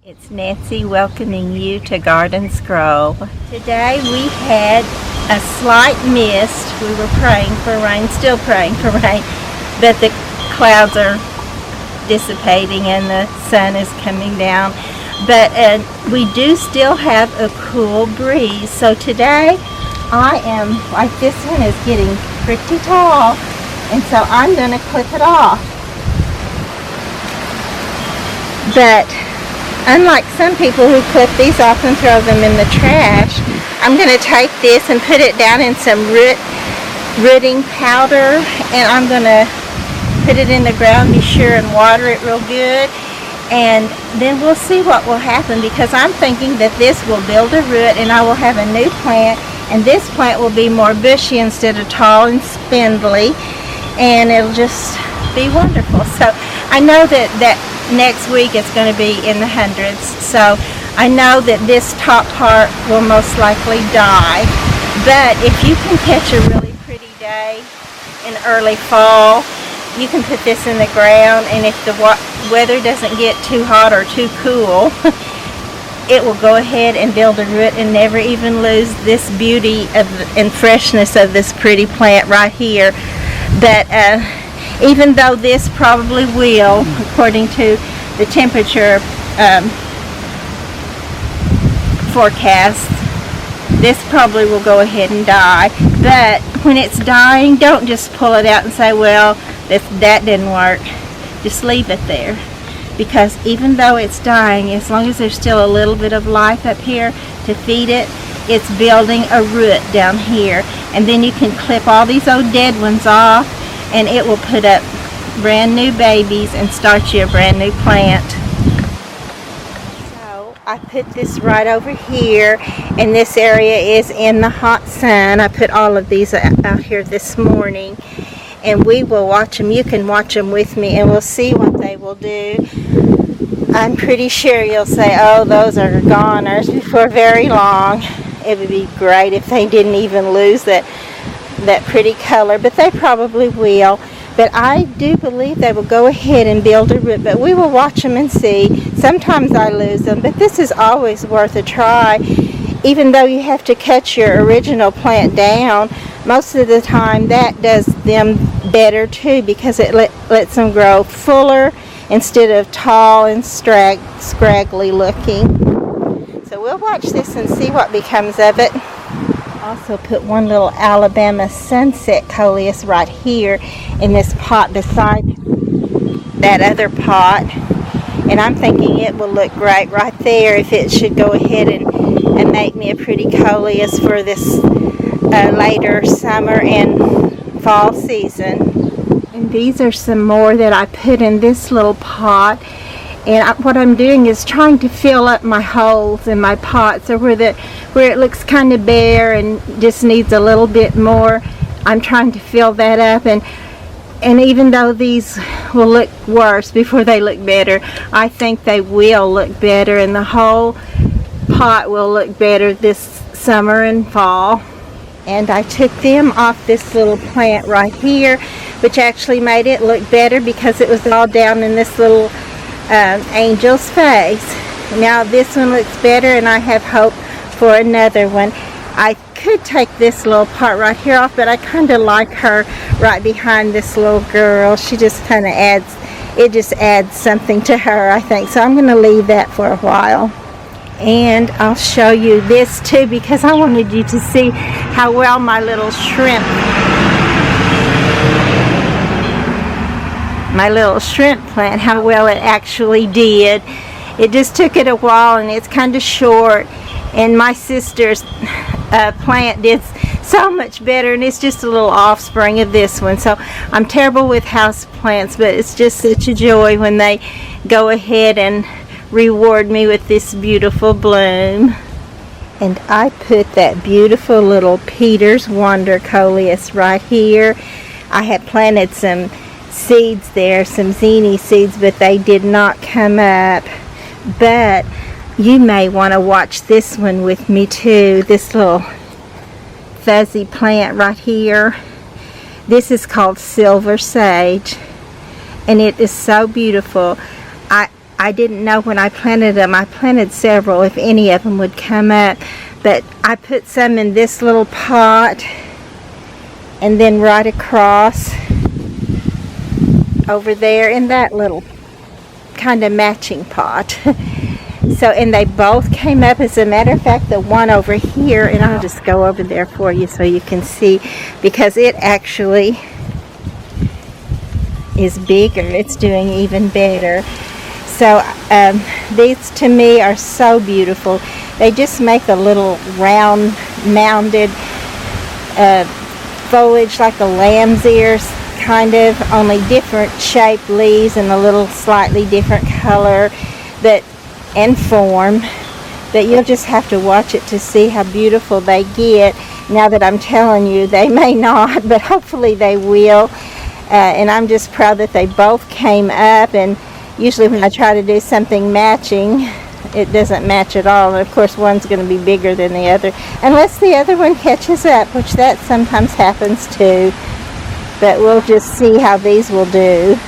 It's Nancy welcoming you to Gardens Grove. Today we had a slight mist. We were praying for rain, still praying for rain, but the clouds are dissipating and the sun is coming down. But we do still have a cool breeze. So today this one is getting pretty tall, and so I'm going to clip it off. But unlike some people who clip these off and throw them in the trash, I'm going to take this and put it down in some rooting powder, and I'm going to put it in the ground, be sure and water it real good, and then we'll see what will happen, because I'm thinking that this will build a root and I will have a new plant, and this plant will be more bushy instead of tall and spindly, and it'll just be wonderful. So I know that next week it's going to be in the hundreds, so I know that this top part will most likely die. But if you can catch a really pretty day in early fall, you can put this in the ground, and if the weather doesn't get too hot or too cool, it will go ahead and build a root and never even lose this beauty and freshness of this pretty plant right here. But even though this probably will, according to the temperature forecast, this probably will go ahead and die. But when it's dying, don't just pull it out and say, well, that didn't work. Just leave it there, because even though it's dying, as long as there's still a little bit of life up here to feed it, it's building a root down here, and then you can clip all these old dead ones off, and it will put up brand new babies and start you a brand new plant. So I put this right over here, and this area is in the hot sun. I put all of these out here this morning, and we will watch them. You can watch them with me, and we'll see what they will do. I'm pretty sure you'll say, oh, those are goners, before very long. It would be great if they didn't even lose that pretty color, but they probably will. But I do believe they will go ahead and build a root, but we will watch them and see. Sometimes I lose them, but this is always worth a try. Even though you have to cut your original plant down, most of the time that does them better too, because it lets them grow fuller instead of tall and scraggly looking. So we'll watch this and see what becomes of it. Also put one little Alabama sunset Coleus right here in this pot beside that other pot, and I'm thinking it will look great right there if it should go ahead and make me a pretty Coleus for this later summer and fall season. And these are some more that I put in this little pot. And what I'm doing is trying to fill up my holes in my pots, or where it looks kind of bare and just needs a little bit more. I'm trying to fill that up, and even though these will look worse before they look better, I think they will look better, and the whole pot will look better this summer and fall. And I took them off this little plant right here, which actually made it look better because it was all down in this little angel's face. Now this one looks better, and I have hope for another one. I could take this little part right here off, but I kind of like her right behind this little girl. She just kind of adds something to her, I think. So I'm going to leave that for a while. And I'll show you this too, because I wanted you to see how well my little shrimp plant, how well it actually did. It just took it a while, and it's kind of short, and my sister's plant did so much better, and it's just a little offspring of this one. So I'm terrible with house plants, but it's just such a joy when they go ahead and reward me with this beautiful bloom. And I put that beautiful little Peter's Wonder Coleus right here. I had planted some seeds there, some zini seeds, but they did not come up. But you may want to watch this one with me too, this little fuzzy plant right here. This is called silver sage, and it is so beautiful. I didn't know when I planted them. I planted several, if any of them would come up. But I put some in this little pot, and then right across over there in that little kind of matching pot. So, and they both came up. As a matter of fact, the one over here, and I'll just go over there for you so you can see, because it actually is bigger. It's doing even better. So these to me are so beautiful. They just make a little round mounded foliage like a lamb's ears, kind of, only different shaped leaves and a little slightly different color and form. But you'll just have to watch it to see how beautiful they get. Now that I'm telling you, they may not, but hopefully they will. And I'm just proud that they both came up. And usually when I try to do something matching, it doesn't match at all. And of course one's going to be bigger than the other, unless the other one catches up, which that sometimes happens too. But we'll just see how these will do.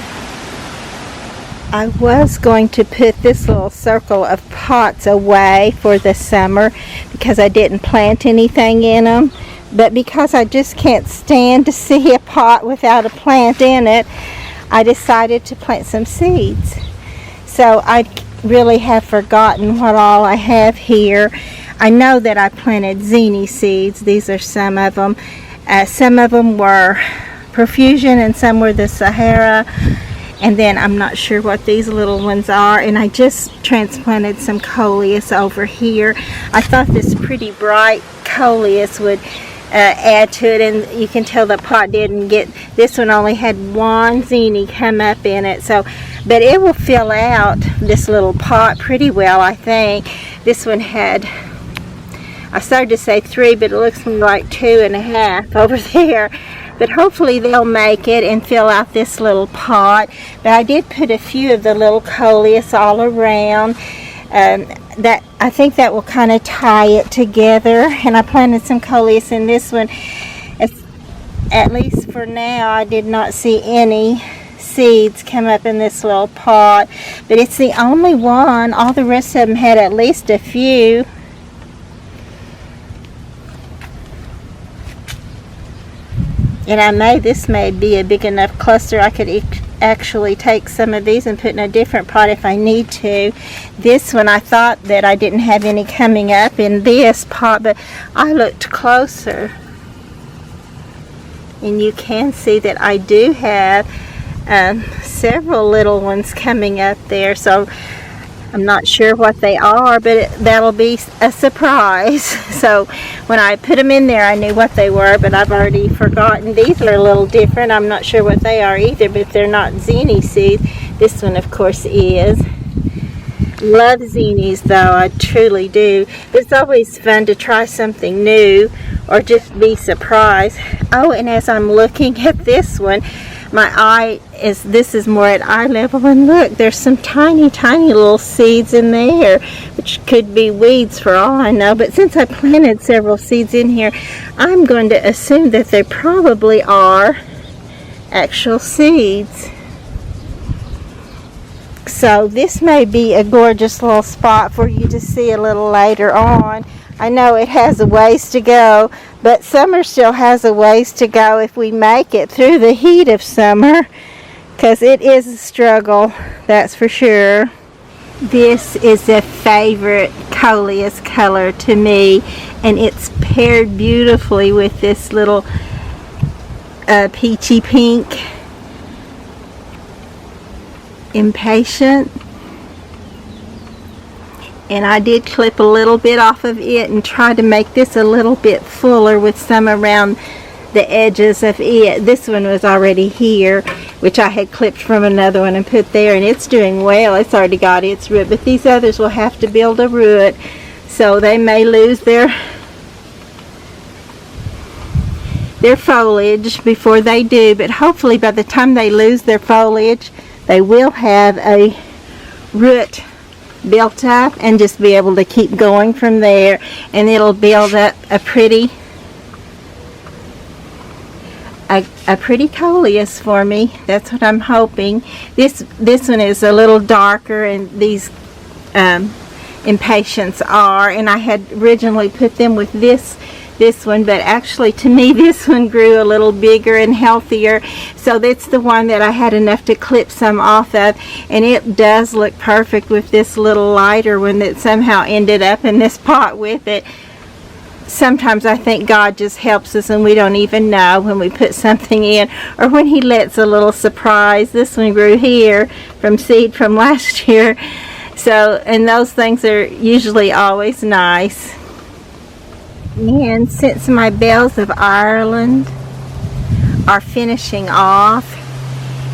I was going to put this little circle of pots away for the summer because I didn't plant anything in them. But because I just can't stand to see a pot without a plant in it, I decided to plant some seeds. So I really have forgotten what all I have here. I know that I planted zinni seeds. These are some of them. Some of them were Profusion and some were the Sahara. And then I'm not sure what these little ones are. And I just transplanted some Coleus over here. I thought this pretty bright Coleus would add to it, and you can tell the pot didn't get, this one only had one zinni come up in it. So, but it will fill out this little pot pretty well, I think. This one had, I started to say 3, but it looks like 2.5 over there. But hopefully they'll make it and fill out this little pot. But I did put a few of the little Coleus all around. That I think that will kind of tie it together. And I planted some Coleus in this one. At least for now, I did not see any seeds come up in this little pot. But it's the only one. All the rest of them had at least a few. And this may be a big enough cluster. I could actually take some of these and put in a different pot if I need to. This one, I thought that I didn't have any coming up in this pot, but I looked closer and you can see that I do have several little ones coming up there. So I'm not sure what they are, but that'll be a surprise. So when I put them in there, I knew what they were, but I've already forgotten. These are a little different. I'm not sure what they are either, but they're not zinni seeds. This one, of course, is. Love zinnis, though. I truly do. It's always fun to try something new or just be surprised. Oh, and as I'm looking at this one, this is more at eye level, and look, there's some tiny little seeds in there, which could be weeds for all I know. But since I planted several seeds in here, I'm going to assume that they probably are actual seeds. So this may be a gorgeous little spot for you to see a little later on. I know it has a ways to go, but summer still has a ways to go if we make it through the heat of summer, because it is a struggle, that's for sure. This is a favorite Coleus color to me, and it's paired beautifully with this little peachy pink Impatient. And I did clip a little bit off of it and try to make this a little bit fuller with some around the edges of it. This one was already here, which I had clipped from another one and put there, and it's doing well. It's already got its root, but these others will have to build a root, so they may lose their foliage before they do. But hopefully by the time they lose their foliage, they will have a root built up and just be able to keep going from there, and it'll build up a pretty a pretty Coleus for me. That's what I'm hoping. This one is a little darker, and these impatiens are, and I had originally put them with this one, but actually to me this one grew a little bigger and healthier, so that's the one that I had enough to clip some off of, and it does look perfect with this little lighter one that somehow ended up in this pot with it. Sometimes I think God just helps us and we don't even know when we put something in, or when he lets a little surprise. This one grew here from seed from last year, so, and those things are usually always nice. And since my bells of Ireland are finishing off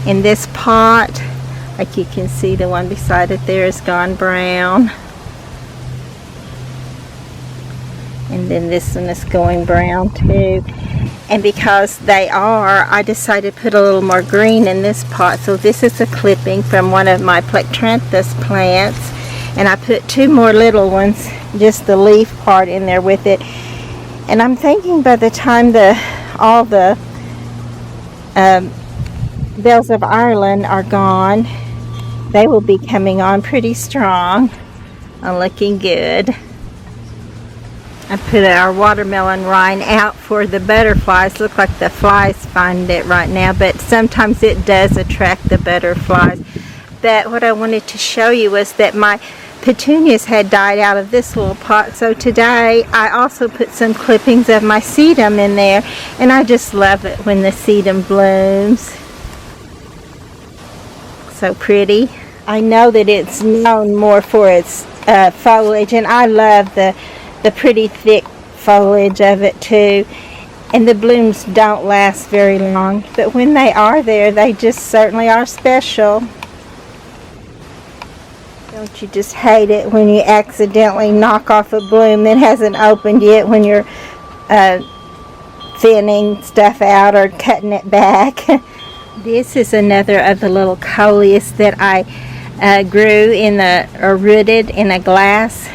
in this pot, like you can see, the one beside it there is gone brown, and then this one is going brown too. And because they are, I decided to put a little more green in this pot. So this is a clipping from one of my plectranthus plants, and I put two more little ones, just the leaf part, in there with it. And I'm thinking by the time all the bells of Ireland are gone, they will be coming on pretty strong and looking good. I put our watermelon rind out for the butterflies. Look like the flies find it right now, but sometimes it does attract the butterflies. But what I wanted to show you was that my petunias had died out of this little pot, so today I also put some clippings of my sedum in there, and I just love it when the sedum blooms. So pretty. I know that it's known more for its foliage, and I love the pretty thick foliage of it too, and the blooms don't last very long, but when they are there, they just certainly are special. Don't you just hate it when you accidentally knock off a bloom that hasn't opened yet when you're thinning stuff out or cutting it back? This is another of the little Coleus that I grew or rooted in a glass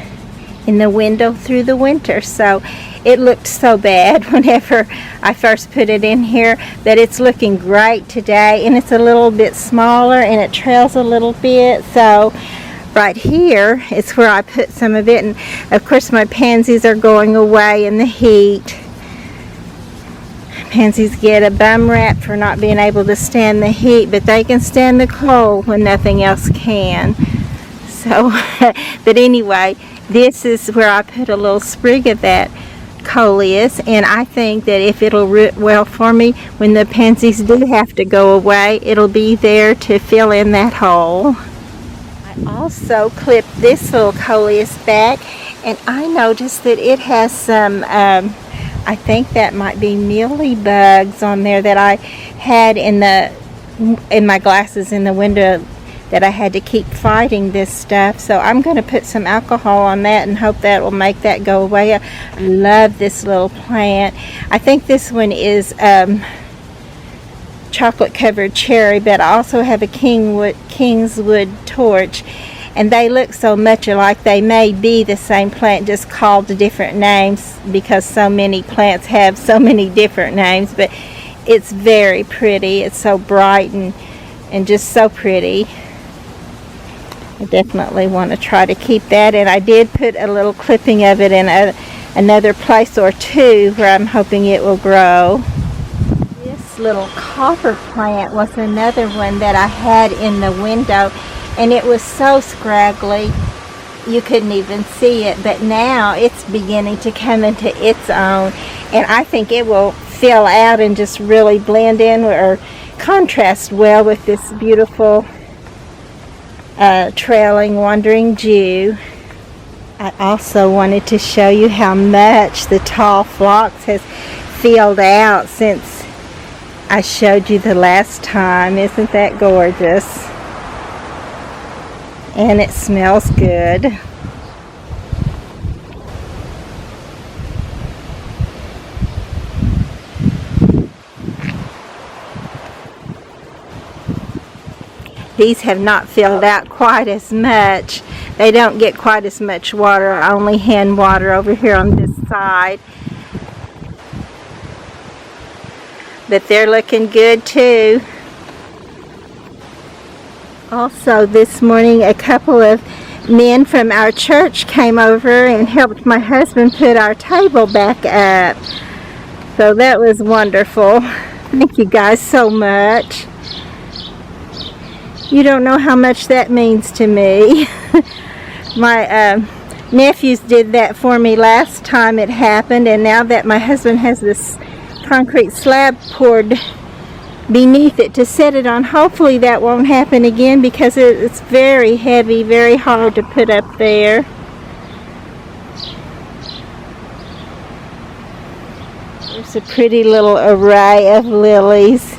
in the window through the winter. So it looked so bad whenever I first put it in here, but it's looking great today, and it's a little bit smaller and it trails a little bit. So right here is where I put some of it, and of course my pansies are going away in the heat. Pansies get a bum rap for not being able to stand the heat, but they can stand the cold when nothing else can. So but anyway, this is where I put a little sprig of that Coleus, and I think that if it'll root well for me, when the pansies do have to go away, it'll be there to fill in that hole. I also clipped this little Coleus back, and I noticed that it has some, I think that might be mealy bugs on there that I had in my glasses in the window, that I had to keep fighting this stuff. So I'm going to put some alcohol on that and hope that will make that go away. I love this little plant. I think this one is chocolate covered cherry, but I also have a Kingswood torch, and they look so much alike. They may be the same plant, just called different names, because so many plants have so many different names, but it's very pretty. It's so bright and just so pretty. I definitely want to try to keep that, and I did put a little clipping of it in another place or two where I'm hoping it will grow. This little copper plant was another one that I had in the window, and it was so scraggly you couldn't even see it, but now it's beginning to come into its own, and I think it will fill out and just really blend in or contrast well with this beautiful trailing wandering Jew. I also wanted to show you how much the tall phlox has filled out since I showed you the last time. Isn't that gorgeous? And it smells good. These have not filled out quite as much. They don't get quite as much water. I only hand water over here on this side. but they're looking good too. Also this morning, a couple of men from our church came over and helped my husband put our table back up. So that was wonderful. Thank you guys so much. You don't know how much that means to me. My nephews did that for me last time it happened, and now that my husband has this concrete slab poured beneath it to set it on, hopefully that won't happen again, because it's very heavy, very hard to put up there. There's a pretty little array of lilies.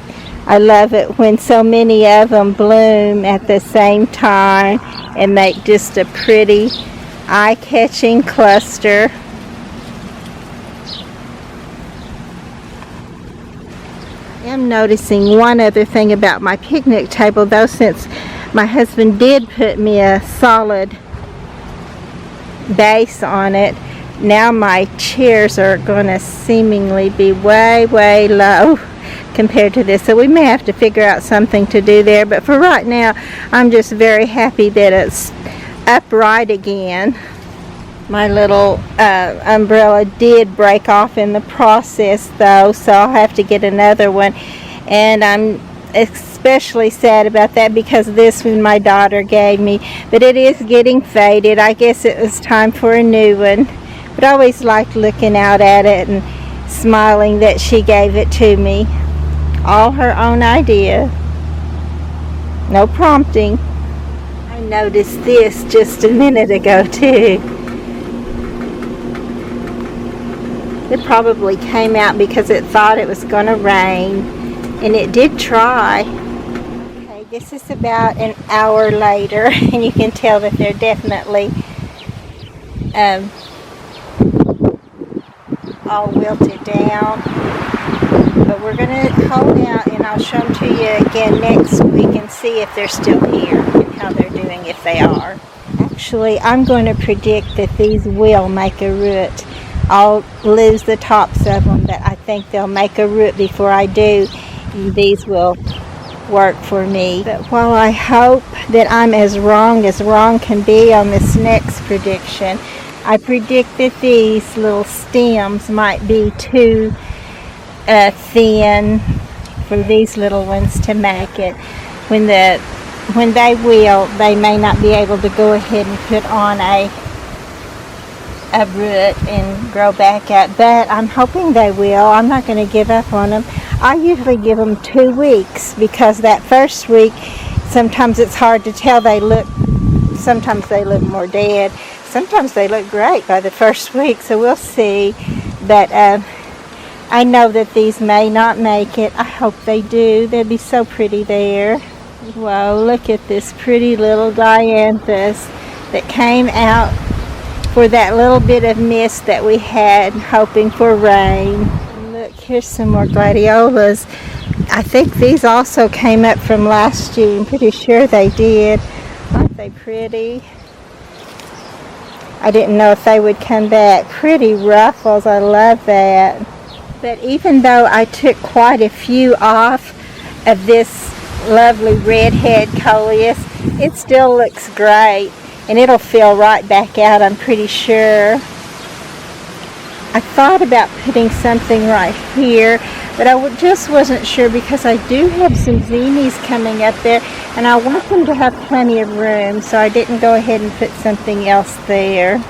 I love it when so many of them bloom at the same time and make just a pretty eye-catching cluster. I am noticing one other thing about my picnic table though, since my husband did put me a solid base on it. Now my chairs are going to seemingly be way low compared to this, so we may have to figure out something to do there, but for right now I'm just very happy that it's upright again. My little umbrella did break off in the process though, so I'll have to get another one, and I'm especially sad about that because this one my daughter gave me, but it is getting faded. I guess it was time for a new one, but I always liked looking out at it and smiling that she gave it to me. All her own idea. No prompting. I noticed this just a minute ago too. It probably came out because it thought it was going to rain, and it did try. Okay, this is about an hour later, and you can tell that they're definitely all wilted down. But we're going to hold out, and I'll show them to you again next week and see if they're still here and how they're doing if they are. Actually, I'm going to predict that these will make a root. I'll lose the tops of them, but I think they'll make a root before I do. These will work for me. But while I hope that I'm as wrong can be on this next prediction, I predict that these little stems might be too thin for these little ones to make it. When they will, they may not be able to go ahead and put on a root and grow back out, but I'm hoping they will. I'm not going to give up on them. I usually give them 2 weeks, because that first week sometimes it's hard to tell. Sometimes they look more dead, sometimes they look great by the first week, so we'll see. But I know that these may not make it. I hope they do. They'd be so pretty there. Whoa, look at this pretty little dianthus that came out for that little bit of mist that we had, hoping for rain. Look, here's some more gladiolas. I think these also came up from last year. I'm pretty sure they did. Aren't they pretty? I didn't know if they would come back. Pretty ruffles, I love that. But even though I took quite a few off of this lovely redhead Coleus, it still looks great. And it'll fill right back out, I'm pretty sure. I thought about putting something right here, but I just wasn't sure, because I do have some zinnias coming up there, and I want them to have plenty of room, so I didn't go ahead and put something else there.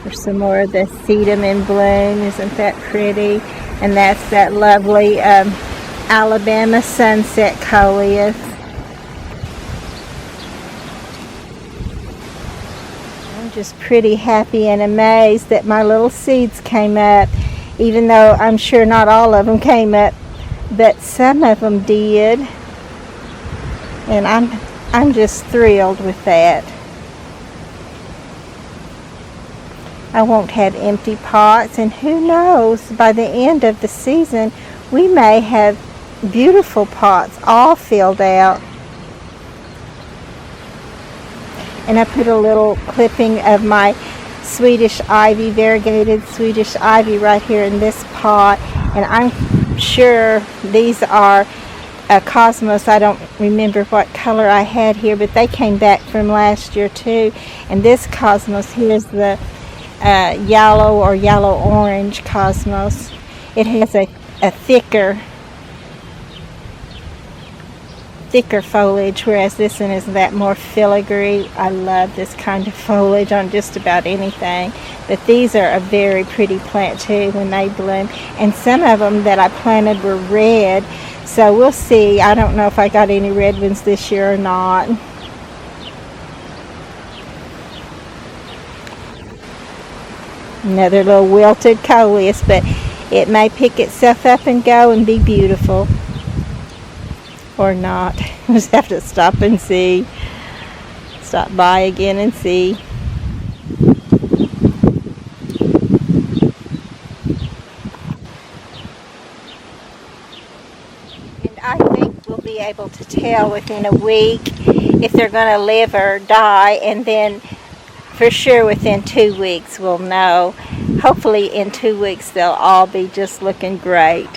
There's some more of the sedum in bloom. Isn't that pretty? And that's that lovely Alabama sunset Coleus. Just pretty happy and amazed that my little seeds came up, even though I'm sure not all of them came up, but some of them did, and I'm just thrilled with that. I won't have empty pots, and who knows, by the end of the season we may have beautiful pots all filled out. And I put a little clipping of my Swedish ivy, variegated Swedish ivy, right here in this pot. And I'm sure these are Cosmos. I don't remember what color I had here, but they came back from last year too. And this Cosmos here is the yellow or yellow orange Cosmos. It has a thicker foliage, whereas this one is that more filigree. I love this kind of foliage on just about anything. But these are a very pretty plant too when they bloom. And some of them that I planted were red, so we'll see. I don't know if I got any red ones this year or not. Another little wilted Coleus, but it may pick itself up and go and be beautiful. Or not. We'll just have to stop and see. Stop by again and see. And I think we'll be able to tell within a week if they're going to live or die, and then for sure within 2 weeks we'll know. Hopefully in 2 weeks they'll all be just looking great.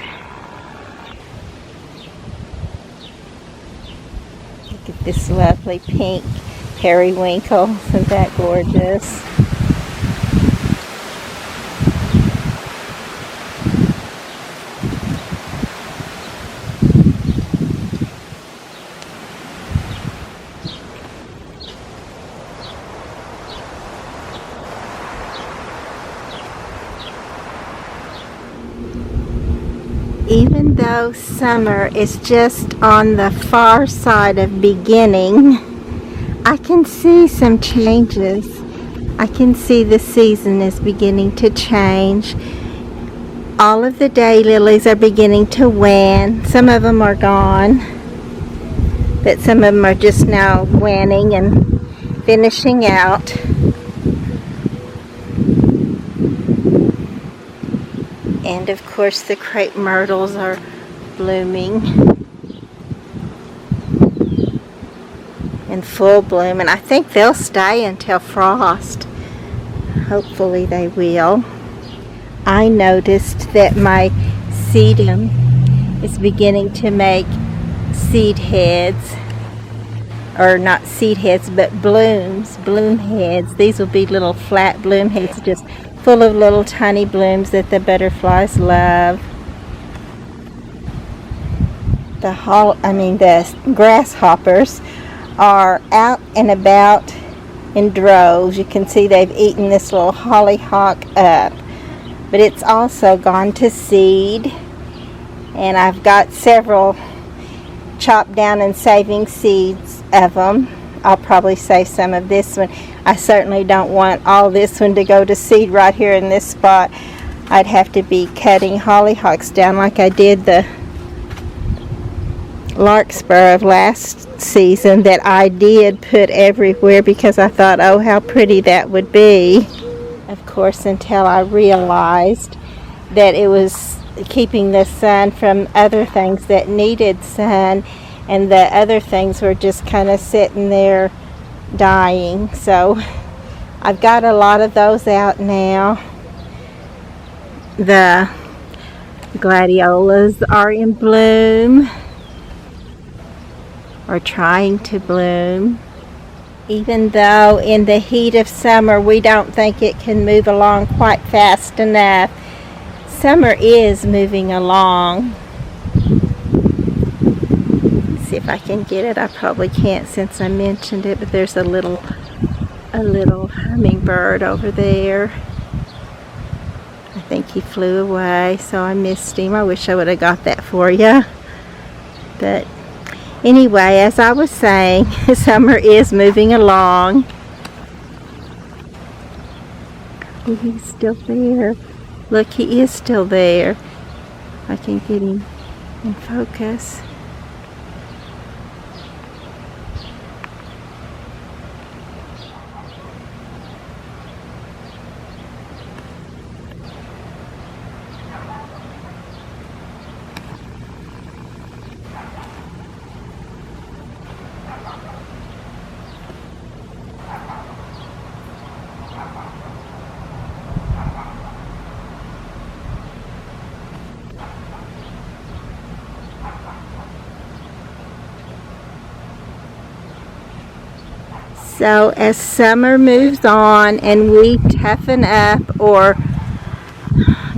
This lovely pink periwinkle. Isn't that gorgeous? Even though summer is just on the far side of beginning, I can see some changes. I can see the season is beginning to change. All of the daylilies are beginning to wane. Some of them are gone, but some of them are just now waning and finishing out. And of course the crepe myrtles are blooming in full bloom, and I think they'll stay until frost. Hopefully they will. I noticed that my sedum is beginning to make seed heads, or not seed heads but bloom heads. These will be little flat bloom heads, just full of little tiny blooms that the butterflies love. The grasshoppers are out and about in droves. You can see they've eaten this little hollyhock up, but it's also gone to seed, and I've got several chopped down and saving seeds of them. I'll probably save some of this one. I certainly don't want all this one to go to seed right here in this spot. I'd have to be cutting hollyhocks down like I did the larkspur of last season that I did put everywhere because I thought, oh, how pretty that would be. Of course, until I realized that it was keeping the sun from other things that needed sun, and the other things were just kind of sitting there dying. So I've got a lot of those out now. The gladiolas are in bloom, or trying to bloom. Even though in the heat of summer we don't think it can move along quite fast enough, summer is moving along. See if I can get it. I probably can't since I mentioned it, but there's a little hummingbird over there. I think he flew away, so I missed him. I wish I would have got that for you. But anyway, as I was saying, summer is moving along. Oh, he's still there. Look, he is still there. I can get him in focus. So as summer moves on and we toughen up or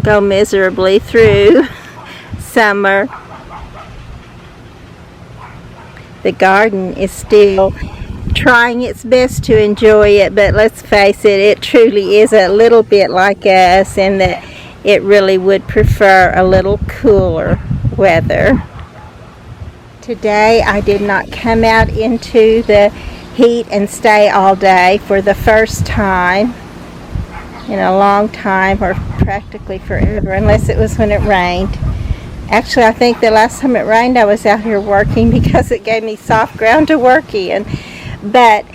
go miserably through summer, the garden is still trying its best to enjoy it, but let's face it, it truly is a little bit like us in that it really would prefer a little cooler weather. Today I did not come out into the heat and stay all day for the first time in a long time, or practically forever, unless it was when it rained. Actually, I think the last time it rained I was out here working because it gave me soft ground to work in. But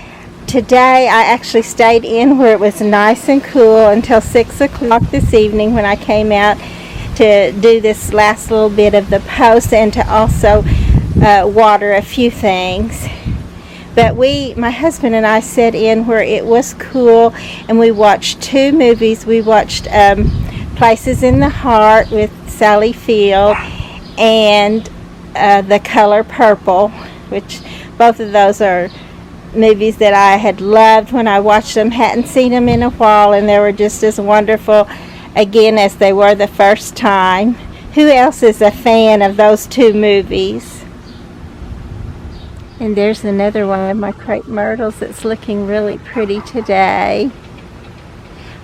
today I actually stayed in where it was nice and cool until 6 o'clock this evening when I came out to do this last little bit of the post and to also water a few things. But my husband and I sat in where it was cool, and we watched 2 movies. We watched Places in the Heart with Sally Field and The Color Purple, which both of those are movies that I had loved when I watched them. Hadn't seen them in a while, and they were just as wonderful again as they were the first time. Who else is a fan of those 2 movies? And there's another one of my crepe myrtles that's looking really pretty today.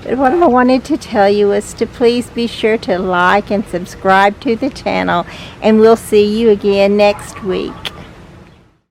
But what I wanted to tell you is to please be sure to like and subscribe to the channel, and we'll see you again next week.